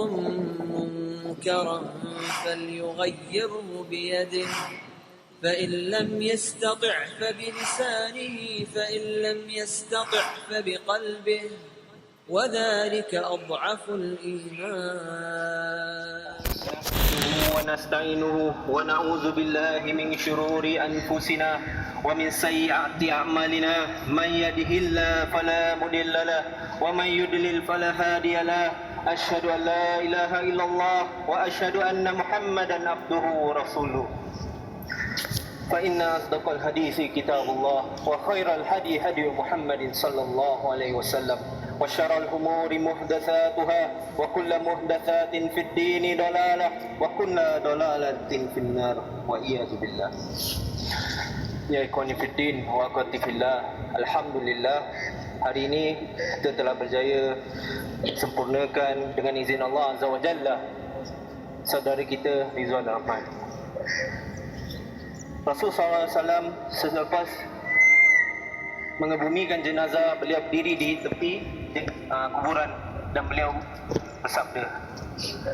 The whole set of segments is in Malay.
منكرا فليغيره بيده فإن لم يستطع فبلسانه فإن لم يستطع فبقلبه وذلك أضعف الإيمان. ونستعينه ونعوذ بالله من شرور أنفسنا ومن سيئات أعمالنا من يهده الله فلا مضل له ومن يضلل فلا هادي له أشهد أن لا إله إلا الله وأشهد أن محمدا عبده ورسوله فإن أصدق الحديث كتاب الله وخير الهدي هدي محمد صلى الله عليه وسلم وشر الأمور محدثاتها وكل محدثات في الدين ضلالة وكل ضلالة في النار وإياذ بالله. Ya ikhwani fiddin wa akhwati fillah, alhamdulillah hari ini kita telah berjaya sempurnakan dengan izin Allah Azza wa Jalla saudara kita Rizwan Rahman. Rasulullah SAW selepas mengebumikan jenazah, beliau berdiri di tepi kuburan dan beliau bersabda,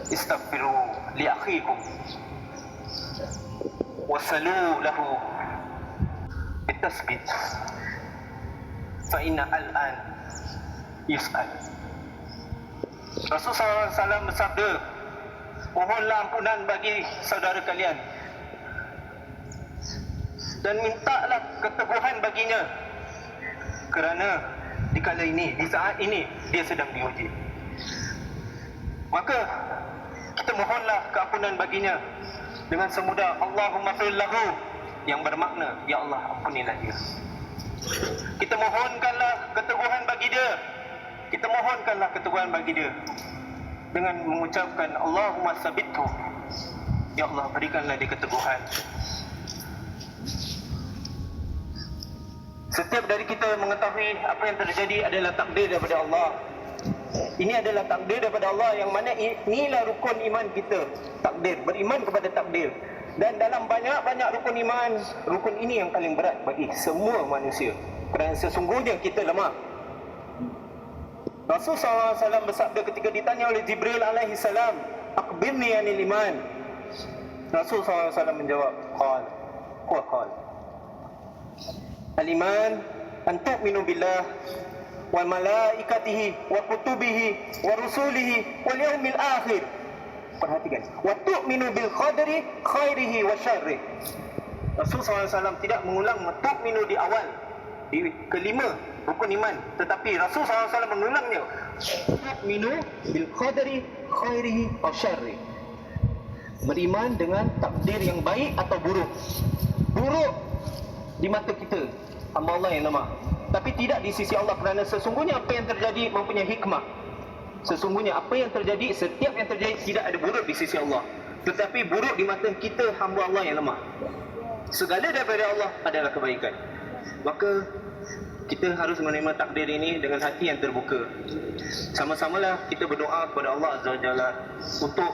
istaghfiru li akhikum wasalu lahu bitasbit fa inna al-an yus'al. Rasulullah SAW bersabda, mohonlah ampunan bagi saudara kalian dan mintalah keteguhan baginya, kerana di kala ini, di saat ini dia sedang diuji. Maka kita mohonlah keampunan baginya dengan semudah Allahumma fir lahu, yang bermakna ya Allah ampunilah dia. Kita mohonkanlah keteguhan bagi dia. Kita mohonkanlah keteguhan bagi dia dengan mengucapkan Allahumma sabithu, ya Allah berikanlah dia keteguhan. Setiap dari kita mengetahui apa yang terjadi adalah takdir daripada Allah. Ini adalah takdir daripada Allah, yang mana inilah rukun iman kita, takdir, beriman kepada takdir. Dan dalam banyak-banyak rukun iman, rukun ini yang paling berat bagi semua manusia, kerana sesungguhnya kita lemah. Rasulullah SAW bersabda ketika ditanya oleh Jibril alaihi salam, akhbirni anil iman. Rasulullah SAW menjawab, qal al-iman an tu'minu billah wa malaikatihi wa kutubihi wa rusulihi wal yawmil akhir. Perhatikan, wa tu'minu bil qadri khairihi wa syarrihi. Rasulullah SAW tidak mengulang tu'minu di awal, di kelima rukun iman, tetapi Rasulullah SAW mengulangnya, tu'minu bil qadri khairihi wa syarrihi. Beriman dengan takdir yang baik atau buruk. Buruk di mata kita, hamba Allah yang lemah, tapi tidak di sisi Allah, kerana sesungguhnya apa yang terjadi mempunyai hikmah. Sesungguhnya apa yang terjadi, setiap yang terjadi tidak ada buruk di sisi Allah, tetapi buruk di mata kita, hamba Allah yang lemah. Segala daripada Allah adalah kebaikan. Maka kita harus menerima takdir ini dengan hati yang terbuka. Sama-samalah kita berdoa kepada Allah Azza wa Jalla untuk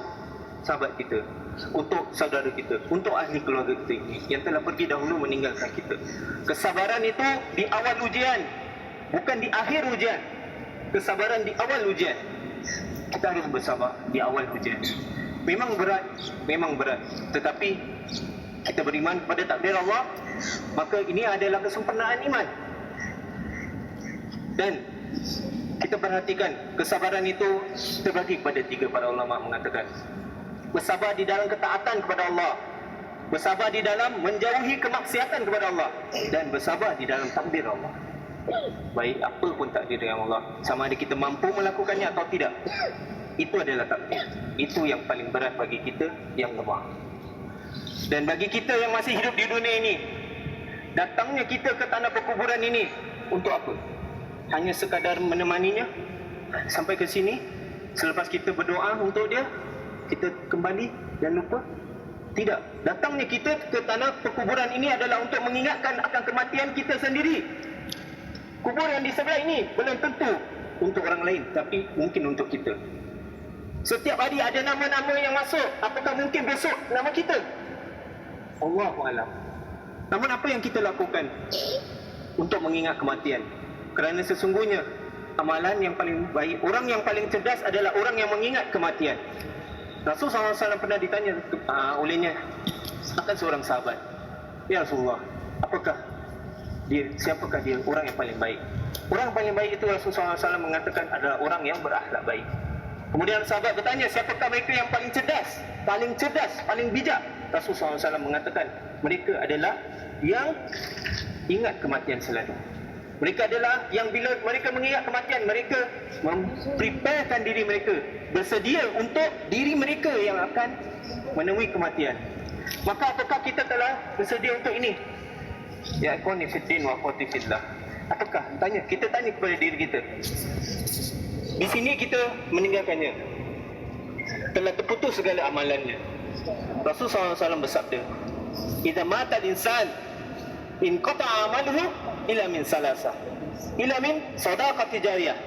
sahabat kita, untuk saudara kita, untuk ahli keluarga kita ini yang telah pergi dahulu meninggalkan kita. Kesabaran itu di awal ujian, bukan di akhir ujian. Kesabaran di awal ujian. Kita harus bersabar di awal ujian. Memang berat, tetapi kita beriman kepada takdir Allah, maka ini adalah kesempurnaan iman. Dan kita perhatikan, kesabaran itu terbagi kepada tiga. Para ulama mengatakan, bersabar di dalam ketaatan kepada Allah, bersabar di dalam menjauhi kemaksiatan kepada Allah, dan bersabar di dalam takdir Allah. Baik apa pun takdir yang Allah, sama ada kita mampu melakukannya atau tidak, itu adalah takdir. Itu yang paling berat bagi kita yang lemah. Dan bagi kita yang masih hidup di dunia ini, datangnya kita ke tanah perkuburan ini untuk apa? Hanya sekadar menemaninya sampai ke sini, selepas kita berdoa untuk dia, kita kembali dan lupa? Tidak. Datangnya kita ke tanah perkuburan ini adalah untuk mengingatkan akan kematian kita sendiri. Kubur yang di sebelah ini belum tentu untuk orang lain, tapi mungkin untuk kita. Setiap hari ada nama-nama yang masuk. Apakah mungkin besok nama kita? Allahu a'lam. Namun apa yang kita lakukan untuk mengingat kematian? Kerana sesungguhnya amalan yang paling baik, orang yang paling cerdas adalah orang yang mengingat kematian. Rasul SAW pernah ditanya olehnya akan seorang sahabat, "Ya Rasulullah, siapakah dia orang yang paling baik?" Orang yang paling baik itu Rasulullah SAW mengatakan adalah orang yang berakhlak baik. Kemudian sahabat bertanya, siapakah mereka yang paling cerdas, paling bijak? Rasulullah SAW mengatakan, mereka adalah yang ingat kematian selalu. Mereka adalah yang bila mereka mengingat kematian, mereka mempreparekan diri mereka, bersedia untuk diri mereka yang akan menemui kematian. Maka apakah kita telah bersedia untuk ini? Ya ikhwani fiddin wa akhwati fillah. Apakah? Kita tanya kepada diri kita. Di sini kita meninggalkannya, telah terputus segala amalannya. Rasulullah SAW bersabda, "Idza mata al-insan in qata'a amaluhu ila min salasa, ila min sadaqati jariyah,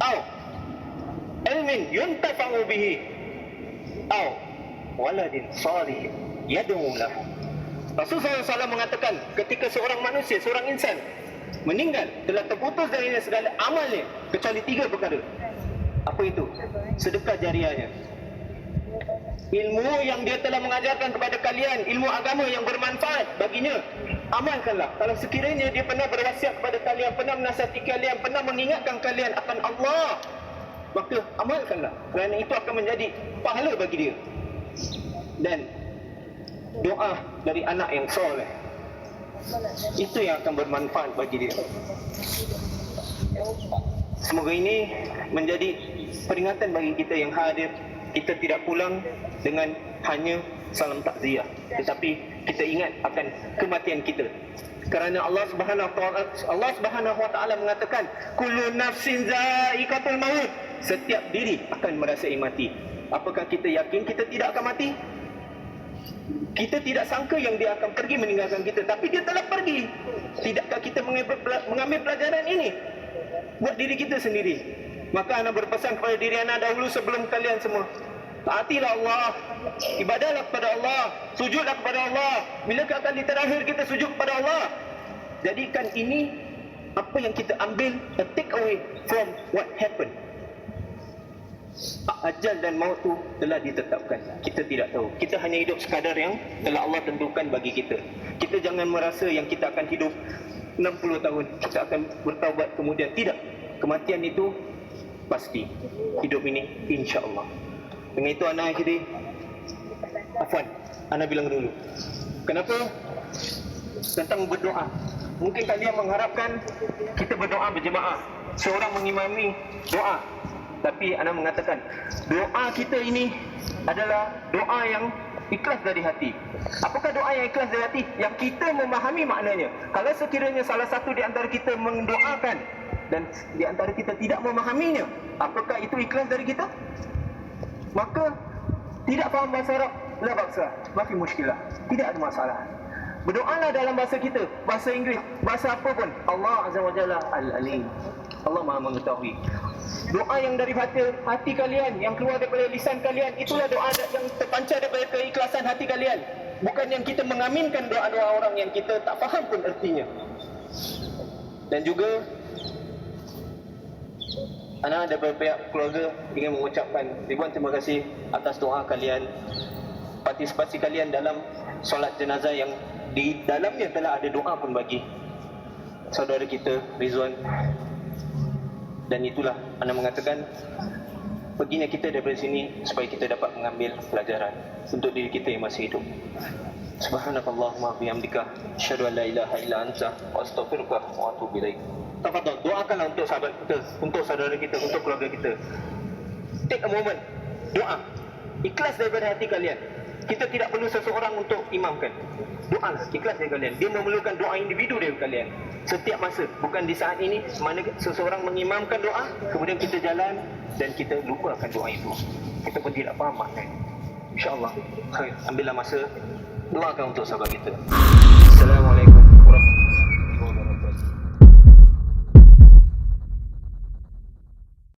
aw ilmin yuntafa'u bihi, aw waladin salih yad'u lahu." Rasulullah SAW mengatakan, ketika seorang manusia, seorang insan meninggal, telah terputus darinya segala amalnya kecuali 3 perkara. Apa itu? Sedekah jariahnya, ilmu yang dia telah mengajarkan kepada kalian, ilmu agama yang bermanfaat baginya, amalkanlah. Kalau sekiranya dia pernah berwasiat kepada kalian, pernah menasihati kalian, pernah mengingatkan kalian akan Allah, maka amalkanlah, kerana itu akan menjadi pahala bagi dia. Dan doa dari anak yang soleh, itu yang akan bermanfaat bagi dia. Semoga ini menjadi peringatan bagi kita yang hadir. Kita tidak pulang dengan hanya salam takziah, tetapi kita ingat akan kematian kita. Kerana Allah Subhanahu wa taala mengatakan, kullu nafsin za'iqatul maut, setiap diri akan merasai mati. Apakah kita yakin kita tidak akan mati? Kita tidak sangka yang dia akan pergi meninggalkan kita, tapi dia telah pergi. Tidakkah kita mengambil pelajaran ini buat diri kita sendiri? Maka ana berpesan kepada diri ana dahulu sebelum kalian semua, taatilah Allah, ibadahlah kepada Allah, sujudlah kepada Allah. Bila kali terakhir kita sujud kepada Allah? Jadikan ini apa yang kita ambil, a take away from what happened. Ajal dan maut tu telah ditetapkan. Kita tidak tahu. Kita hanya hidup sekadar yang telah Allah tentukan bagi kita. Kita jangan merasa yang kita akan hidup 60 tahun, kita akan bertaubat kemudian. Tidak. Kematian itu pasti. Hidup ini insya-Allah. Dengan itu ana akhiri. Ana bilang dulu. Kenapa? Tentang berdoa. Mungkin kalian mengharapkan kita berdoa berjemaah, seorang mengimami doa. Tapi ana mengatakan, doa kita ini adalah doa yang ikhlas dari hati. Apakah doa yang ikhlas dari hati? Yang kita memahami maknanya. Kalau sekiranya salah satu di antara kita mendoakan dan di antara kita tidak memahaminya, apakah itu ikhlas dari kita? Maka tidak faham bahasa Arab, la baksa, mafi muskilah, tidak ada masalah. Berdoalah dalam bahasa kita, bahasa Inggeris, bahasa apa pun. Allah Azza wa Jalla Al-Alim, Allah Maha mengetahui. Doa yang dari hati kalian, yang keluar daripada lisan kalian, itulah doa yang terpancar daripada keikhlasan hati kalian. Bukan yang kita mengaminkan doa-doa orang yang kita tak faham pun artinya. Dan juga ana daripada pihak keluarga ingin mengucapkan ribuan terima kasih atas doa kalian, partisipasi kalian dalam solat jenazah yang di dalamnya telah ada doa pun bagi saudara kita Rizwan. Dan itulah ana mengatakan, perginya kita daripada sini supaya kita dapat mengambil pelajaran untuk diri kita yang masih hidup. Subhanakallahumma bihamdika, asyhadu an la ilaha illa anta, astaghfiruka wa atubu ilaik. Tafadhal, doakanlah untuk sahabat kita, untuk saudara kita, untuk keluarga kita. Take a moment, doa ikhlas daripada hati kalian. Kita tidak perlu seseorang untuk imamkan. Doalah ikhlas dari kalian. Dia memerlukan doa individu dari kalian setiap masa, bukan di saat ini mana seseorang mengimamkan doa kemudian kita jalan dan kita lupakan doa itu. Kita pun tidak faham maknanya. InsyaAllah, ambillah masa, doakan untuk sahabat kita. Assalamualaikum warahmatullahi wabarakatuh.